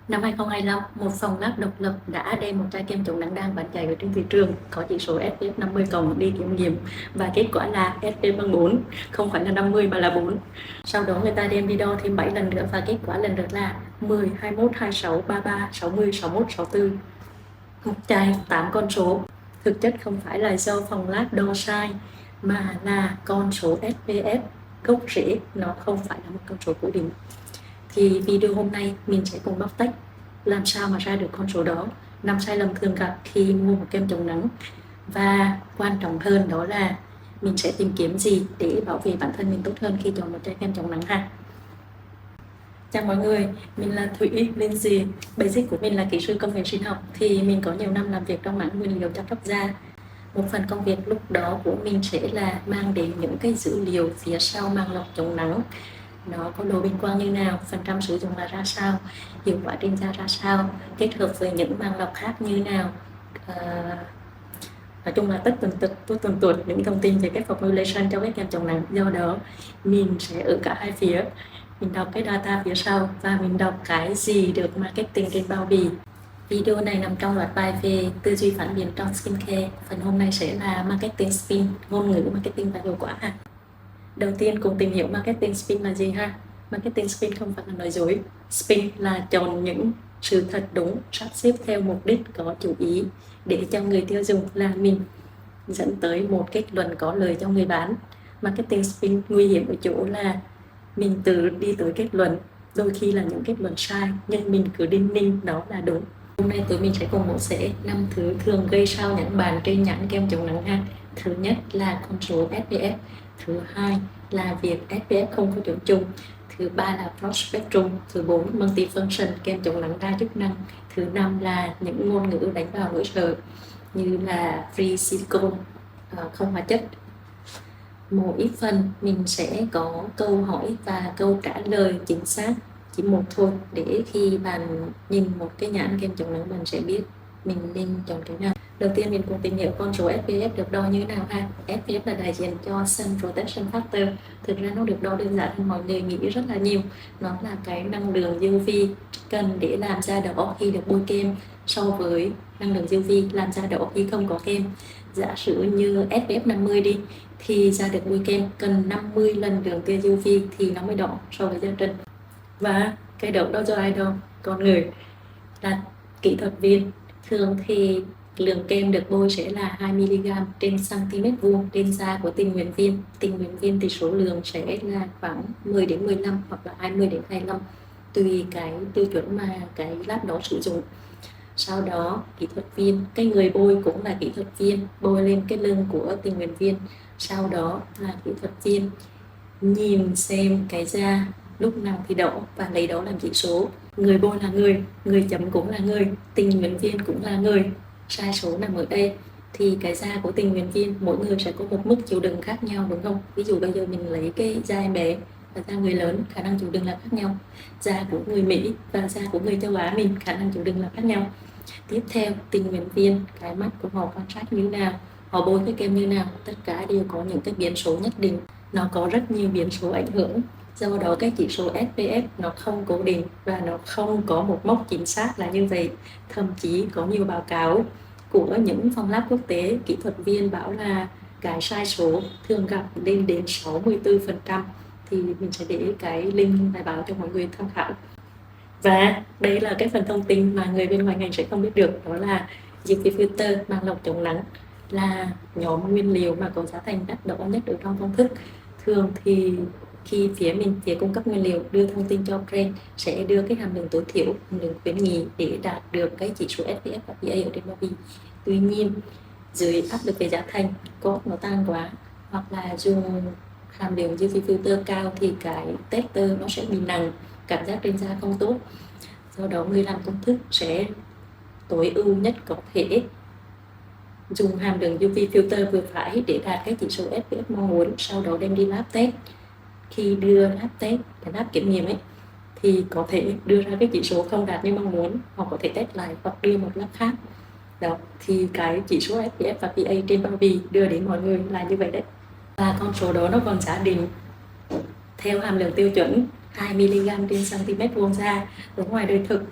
Năm 2025, một phòng lab độc lập đã đem một chai kem chống nắng đang bán chạy ở trên thị trường có chỉ số SPF 50 cộng đi kiểm nghiệm và kết quả là SPF bằng 4, không phải là 50 mà là 4. Sau đó người ta đem đi đo thêm 7 lần nữa và kết quả lần lượt là 10, 21, 26, 33, 60, 61, 64. Một chai 8 con số. Thực chất không phải là do phòng lab đo sai mà là con số SPF gốc rễ nó không phải là một con số cố định. Thì video hôm nay mình sẽ cùng bóc tách làm sao mà ra được con số đó, 5 sai lầm thường gặp khi mua một kem chống nắng, và quan trọng hơn đó là mình sẽ tìm kiếm gì để bảo vệ bản thân mình tốt hơn khi chọn một chai kem chống nắng ha. Chào mọi người, mình là Thủy Lindsay. Basic của mình là kỹ sư công nghệ sinh học, thì mình có nhiều năm làm việc trong mảng nguyên liệu chăm sóc da. Một phần công việc lúc đó của mình sẽ là mang đến những cái dữ liệu phía sau màng lọc chống nắng, nó có độ bình quang như nào, phần trăm sử dụng là ra sao, hiệu quả trên da ra sao, kết hợp với những màng lọc khác như nào. Nói chung là tất tần tật những thông tin về cái formulation cho cái kem chống nắng. Do đó mình sẽ ở cả hai phía, mình đọc cái data phía sau và mình đọc cái gì được marketing trên bao bì. Video này nằm trong loạt bài về tư duy phản biện trong skincare. Phần hôm nay sẽ là marketing spin, ngôn ngữ marketing và hiệu quả ha. Đầu tiên cùng tìm hiểu marketing spin là gì ha. Marketing spin không phải là nói dối. Spin là chọn những sự thật đúng, sắp xếp theo mục đích có chủ ý để cho người tiêu dùng là mình, dẫn tới một kết luận có lợi cho người bán. Marketing spin nguy hiểm ở chỗ là mình tự đi tới kết luận, đôi khi là những kết luận sai nhưng mình cứ đinh ninh đó là đúng. Hôm nay tụi mình sẽ cùng mổ xẻ 5 thứ thường gây sao nhãn bàn trên nhãn kem chống nắng ha. Thứ nhất là con số SPF, thứ hai là việc SPF không có chuẩn chung, thứ ba là broad spectrum, thứ 4 multifunction kem chống nắng đa chức năng, thứ năm là những ngôn ngữ đánh vào nỗi sợ như là free silicone, không hóa chất. Mỗi phần mình sẽ có câu hỏi và câu trả lời chính xác, chỉ một thôi, để khi bạn nhìn một cái nhãn kem chống nắng bạn sẽ biết mình nên chọn cái nào. Đầu tiên mình cùng tìm hiểu con số SPF được đo như thế nào ha. SPF là đại diện cho Sun Protection Factor. Thực ra nó được đo đơn giản hơn mọi người nghĩ rất là nhiều. Nó là cái năng lượng UV cần để làm da đỏ khi được bôi kem so với năng lượng UV làm da đỏ khi không có kem. Giả sử như SPF 50 đi thì da được bôi kem cần 50 lần lượng tia UV thì nó mới đỏ so với da trần. Và cái đậu đó do ai đâu? Con người, là kỹ thuật viên. Thường thì lượng kem được bôi sẽ là 2mg trên cm vuông trên da của tình nguyện viên. Tình nguyện viên thì số lượng sẽ là khoảng 10 đến 15 hoặc là 20 đến 25 tùy cái tiêu chuẩn mà cái lab đó sử dụng. Sau đó kỹ thuật viên, cái người bôi cũng là kỹ thuật viên, bôi lên cái lưng của tình nguyện viên. Sau đó là kỹ thuật viên nhìn xem cái da lúc nào thì đỏ và lấy đó làm chỉ số. Người bôi là người chấm cũng là người, tình nguyện viên cũng là người. Sai số nằm ở đây. Thì cái da của tình nguyện viên mỗi người sẽ có một mức chịu đựng khác nhau, đúng không? Ví dụ bây giờ mình lấy cái da em bé và da người lớn, khả năng chịu đựng là khác nhau. Da của người Mỹ và da của người châu Á mình, khả năng chịu đựng là khác nhau. Tiếp theo, tình nguyện viên, cái mắt của họ quan sát như nào, họ bôi cái kem như nào, tất cả đều có những cái biến số nhất định. Nó có rất nhiều biến số ảnh hưởng. Do đó cái chỉ số SPF nó không cố định và nó không có một mốc chính xác là như vậy. Thậm chí có nhiều báo cáo của những phòng lab quốc tế, kỹ thuật viên bảo là cái sai số thường gặp lên đến 64%. Thì mình sẽ để cái link bài báo cho mọi người tham khảo. Và đây là cái phần thông tin mà người bên ngoài ngành sẽ không biết được, đó là UV filter màng lọc chống nắng là nhóm nguyên liệu mà có giá thành đắt đỏ nhất ở trong công thức. Thường thì khi phía cung cấp nguyên liệu đưa thông tin cho brand sẽ đưa cái hàm lượng tối thiểu, hàm lượng khuyến nghị để đạt được cái chỉ số SPF và PA ở trên bao bì. Tuy nhiên dưới áp lực về giá thành, có nó tăng quá hoặc là dùng hàm lượng UV filter cao thì cái tester nó sẽ bị nặng, cảm giác trên da không tốt. Do đó người làm công thức sẽ tối ưu nhất có thể dùng hàm lượng UV filter vừa phải để đạt cái chỉ số SPF mong muốn, sau đó đem đi lab test. Khi đưa lab test, cái lab kiểm nghiệm ấy, thì có thể đưa ra cái chỉ số không đạt như mong muốn, hoặc có thể test lại hoặc đưa một lab khác. Đó, thì cái chỉ số SPF và PA trên bao bì đưa đến mọi người là như vậy đấy. Và con số đó nó còn giả định theo hàm lượng tiêu chuẩn 2mg trên cm vuông da. Ở ngoài đời thực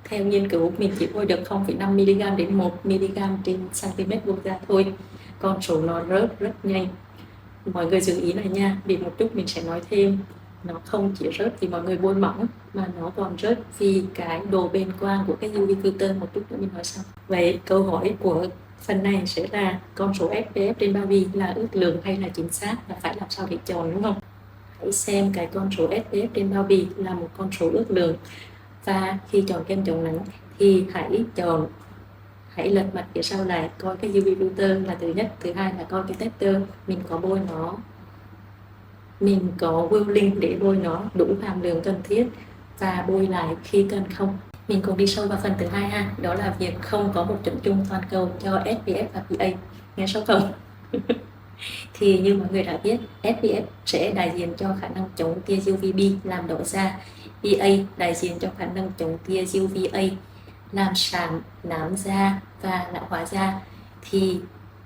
theo nghiên cứu mình chỉ bôi được 0,5 mg đến 1 mg trên cm vuông da thôi, con số nó rớt rất nhanh. Mọi người chú ý này nha, vì một chút mình sẽ nói thêm, nó không chỉ rớt vì mọi người bôi mỏng mà nó còn rớt vì cái độ bền quang của cái UV filter. Một chút nữa mình nói sau. Vậy câu hỏi của phần này sẽ là con số SPF trên bao bì là ước lượng hay là chính xác, và phải làm sao để chọn, đúng không? Hãy xem cái con số SPF trên bao bì là một con số ước lượng, và khi chọn kem chống nắng thì hãy lật mặt phía sau lại coi cái UV filter là thứ nhất. Thứ hai là coi cái tester mình có bôi nó, mình có willing để bôi nó đủ hàm lượng cần thiết và bôi lại khi cần không. Mình cùng đi sâu vào phần thứ hai ha, đó là việc không có một chuẩn chung toàn cầu cho SPF và PA. Nghe sâu không? Thì như mọi người đã biết, SPF sẽ đại diện cho khả năng chống tia UVB làm đỏ da, PA đại diện cho khả năng chống tia UVA làm sạm, nám da và lão hóa da. Thì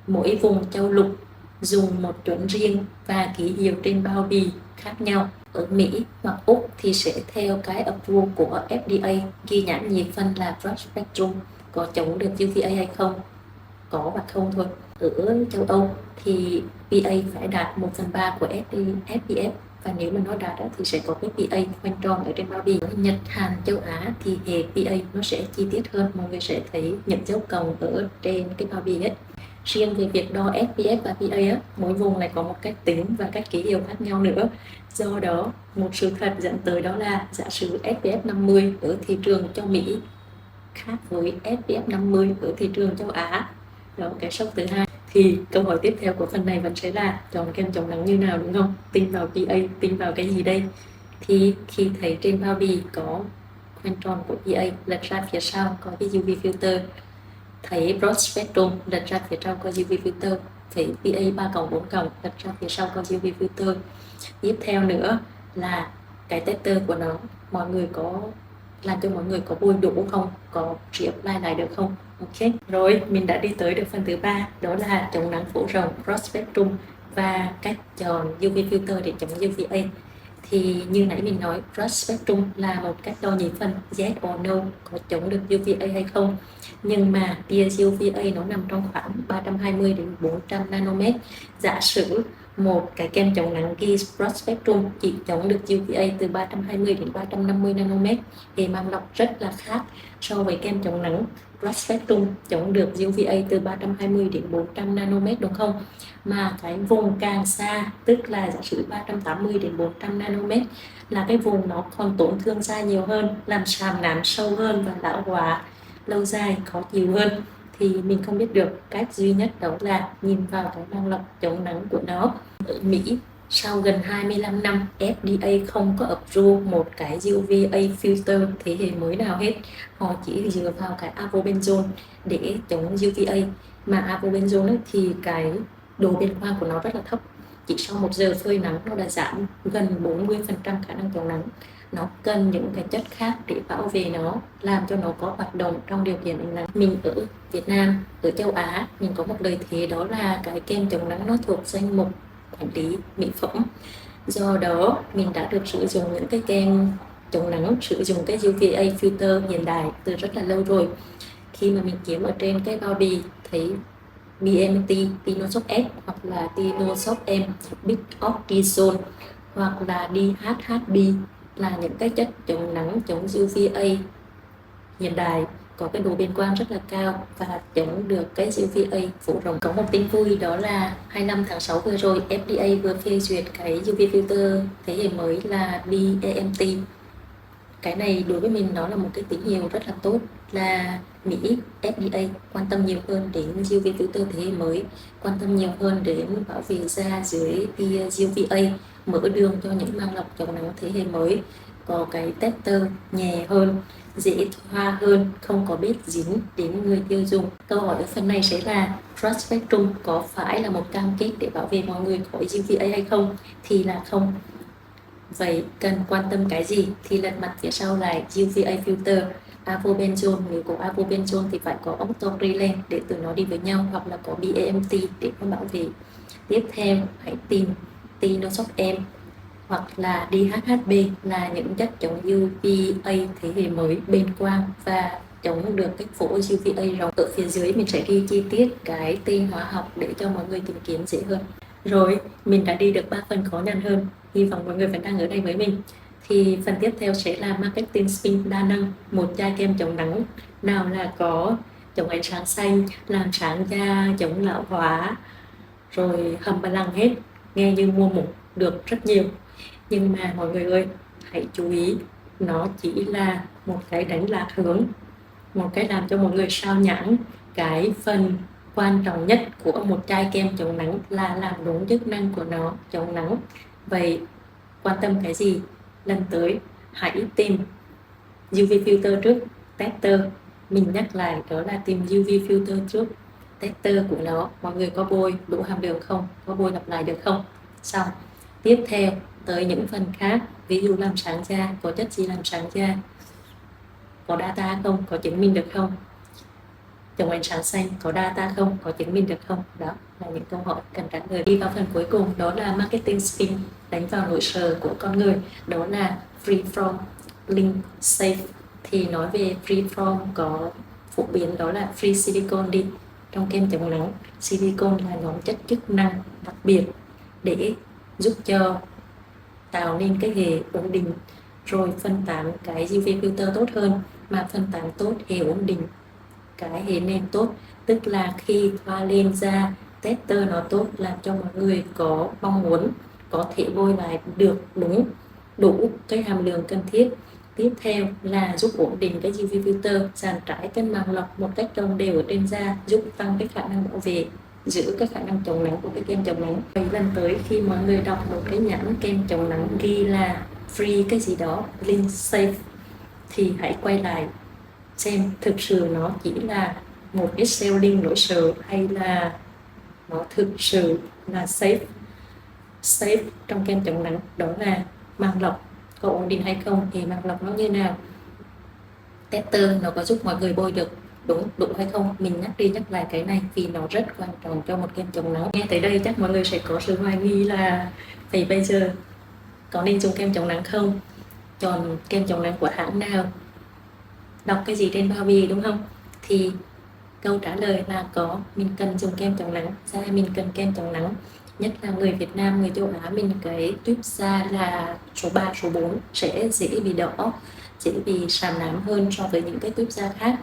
mỗi vùng châu lục dùng một chuẩn riêng và ký hiệu trên bao bì khác nhau. Ở Mỹ hoặc Úc thì sẽ theo cái approval của FDA ghi nhãn nhiệt phân là broad spectrum, có chống được UVA hay không, có và không thôi. Ở châu Âu thì PA phải đạt 1/3 của SPF, và nếu mà nó đạt thì sẽ có cái PA khoanh tròn ở trên bao bì. Ở Nhật, Hàn, châu Á thì hệ PA nó sẽ chi tiết hơn, mọi người sẽ thấy những dấu cộng ở trên cái bao bì ấy. Riêng về việc đo SPF và PA mỗi vùng lại có một cách tính và cách ký hiệu khác nhau nữa. Do đó, một sự thật dẫn tới đó là giả sử SPF 50 ở thị trường châu Mỹ khác với SPF 50 ở thị trường châu Á. Đó, cái sốc thứ hai. Thì câu hỏi tiếp theo của phần này vẫn sẽ là chọn kem chống nắng như nào, đúng không? Tin vào PA, tin vào cái gì đây? Thì khi thấy trên bao bì có khoanh tròn của PA, lật ra phía sau có cái UV filter, thấy broad spectrum, lật ra phía sau có UV filter, thấy PA 3+4+, lật ra phía sau có UV filter. Tiếp theo nữa là cái tester của nó, mọi người có làm cho mọi người có bôi đủ không, có reapply lại được không. Ok, rồi mình đã đi tới được phần thứ ba, đó là chống nắng phổ rộng broad spectrum và cách chọn UV filter để chống UVA. Thì như nãy mình nói, broad spectrum là một cách đo nhiệt phân yes or no, có chống được UVA hay không. Nhưng mà tia UVA nó nằm trong khoảng 320 đến 400 nanomet. Giả sử một cái kem chống nắng ghi broad spectrum chỉ chống được UVA từ 320 đến 350 nanomet thì mang lọc rất là khác so với kem chống nắng broad spectrum chống được UVA từ 320 đến 400 nanomet, đúng không? Mà cái vùng càng xa, tức là giả sử 380 đến 400 nanomet là cái vùng nó còn tổn thương da nhiều hơn, làm sạm nám sâu hơn và lão hóa lâu dài khó chịu hơn. Thì mình không biết được, cách duy nhất đó là nhìn vào cái mang lọc chống nắng của nó. Ở Mỹ, sau gần 25 năm, FDA không có approve một cái UVA filter thế hệ mới nào hết. Họ chỉ dựa vào cái avobenzone để chống UVA. Mà avobenzone thì cái độ bền quang của nó rất là thấp. Chỉ sau 1 giờ phơi nắng nó đã giảm gần 40% khả năng chống nắng. Nó cần những cái chất khác để bảo vệ nó, làm cho nó có hoạt động trong điều kiện ánh nắng. Mình ở Việt Nam, ở châu Á, mình có một lợi thế đó là cái kem chống nắng nó thuộc danh mục quản lý mỹ phẩm. Do đó mình đã được sử dụng những cái kem chống nắng sử dụng cái UVA filter hiện đại từ rất là lâu rồi. Khi mà mình kiếm ở trên cái bao bì thấy BMT, Tinosoft S hoặc là Tinosoft M, Big Oxyzone hoặc là DHHB là những cái chất chống nắng chống UVA hiện đại, có cái độ bền quang rất là cao và chống được cái UVA phổ rộng. Có một tin vui đó là 25 tháng 6 vừa rồi, FDA vừa phê duyệt cái UV filter thế hệ mới là BAMT. Cái này đối với mình nó là một cái tín hiệu rất là tốt, là Mỹ FDA quan tâm nhiều hơn đến UV filter thế hệ mới, quan tâm nhiều hơn đến bảo vệ da dưới tia UVA, mở đường cho những mang lọc chống nắng thế hệ mới, có cái tester nhẹ hơn, dễ thoa hơn, không có bết dính đến người tiêu dùng. Câu hỏi ở phần này sẽ là broad spectrum có phải là một cam kết để bảo vệ mọi người khỏi UVA hay không? Thì là không. Vậy cần quan tâm cái gì? Thì lật mặt phía sau lại UVA filter, avobenzone, nếu có avobenzone thì phải có octoprilene để tụi nó đi với nhau, hoặc là có BAMT để nó bảo vệ. Tiếp theo hãy tìm Tinosoft M hoặc là DHHP là những chất chống UVA thế hệ mới, bền quang và chống được các phổ UVA rộng. Ở phía dưới mình sẽ ghi chi tiết cái tên hóa học để cho mọi người tìm kiếm dễ hơn. Rồi, mình đã đi được 3 phần khó nhằn hơn. Hy vọng mọi người vẫn đang ở đây với mình. Thì phần tiếp theo sẽ là marketing spin đa năng, một chai kem chống nắng nào là có chống ánh sáng xanh, làm sáng da, chống lão hóa, rồi hầm ba lăng hết. Nghe như mua một được rất nhiều. Nhưng mà mọi người ơi, hãy chú ý, nó chỉ là một cái đánh lạc hướng, một cái làm cho mọi người sao nhãng. Cái phần quan trọng nhất của một chai kem chống nắng là làm đúng chức năng của nó, chống nắng. Vậy quan tâm cái gì? Lần tới hãy tìm UV filter trước, tester. Mình nhắc lại đó là tìm UV filter trước, tester của nó. Mọi người có bôi đủ hàm lượng không? Có bôi lặp lại được không? Xong, tiếp theo tới những phần khác, ví dụ làm sáng da, có chất gì làm sáng da, có data không, có chứng minh được không? Chống ánh sáng xanh có data không, có chứng minh được không? Đó là những câu hỏi cần trả lời. Đi vào phần cuối cùng, đó là marketing spin, đánh vào nỗi sợ của con người, đó là free from, link safe. Thì nói về free from có phổ biến đó là free silicone đi. Trong kem chống nắng, silicone là nhóm chất chức năng đặc biệt để giúp cho tạo nên cái hệ ổn định, rồi phân tán cái UV filter tốt hơn. Mà phân tán tốt, hệ ổn định, cái hệ nền tốt, tức là khi thoa lên da, tester nó tốt, làm cho mọi người có mong muốn có thể bôi lại được đúng đủ cái hàm lượng cần thiết. Tiếp theo là giúp ổn định cái UV filter, dàn trải cân bằng lọc một cách đồng đều ở trên da, giúp tăng cái khả năng bảo vệ, giữ cái khả năng chống nắng của cái kem chống nắng. Vậy lần tới khi mọi người đọc một cái nhãn kem chống nắng ghi là free cái gì đó, link safe, thì hãy quay lại xem thực sự nó chỉ là một cái selling nỗi sợ hay là nó thực sự là safe. Safe trong kem chống nắng đó là màng lọc có ổn định hay không, thì màng lọc nó như nào, tester nó có giúp mọi người bôi được đủ hay không. Mình nhắc đi nhắc lại cái này vì nó rất quan trọng cho một kem chống nắng. Nghe tới đây chắc mọi người sẽ có sự hoài nghi là vậy bây giờ có nên dùng kem chống nắng không, chọn kem chống nắng của hãng nào, đọc cái gì trên bao bì, đúng không? Thì câu trả lời là có, mình cần dùng kem chống nắng, da mình cần kem chống nắng. Nhất là người Việt Nam, người châu Á mình cái tuyếp da là số 3, số 4 sẽ dễ bị đỏ, dễ bị sạm nám hơn so với những cái tuyếp da khác.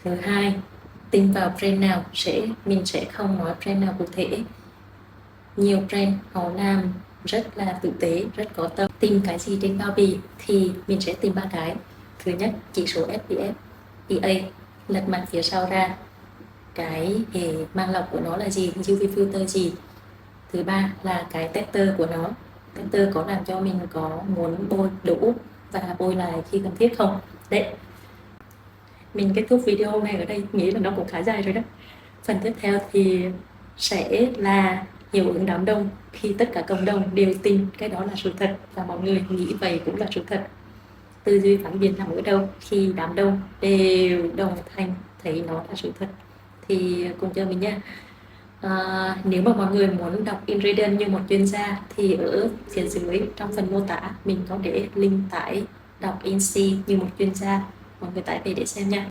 Thứ hai, tin vào brand nào mình sẽ không nói brand nào cụ thể. Nhiều brand họ làm rất là tử tế, rất có tâm. Tìm cái gì trên bao bì thì mình sẽ tìm 3 cái. Thứ nhất, chỉ số SPF, PA, lật mặt phía sau ra, cái hệ màng lọc của nó là gì, UV filter gì. Thứ ba là cái tester của nó, tester có làm cho mình có muốn bôi đủ và bôi lại khi cần thiết không. Đấy, mình kết thúc video này ở đây, nghĩ là nó cũng khá dài rồi đó. Phần tiếp theo thì sẽ là hiệu ứng đám đông, khi tất cả cộng đồng đều tin cái đó là sự thật và mọi người nghĩ vậy cũng là sự thật. Tư duy phản biện nằm ở đâu? Khi đám đông đều đồng thanh thấy nó là sự thật. Thì cùng chờ mình nha. Nếu mà mọi người muốn đọc ingredient như một chuyên gia thì ở phía dưới trong phần mô tả mình có để link tải đọc INSEE như một chuyên gia, mọi người tải về để xem nha.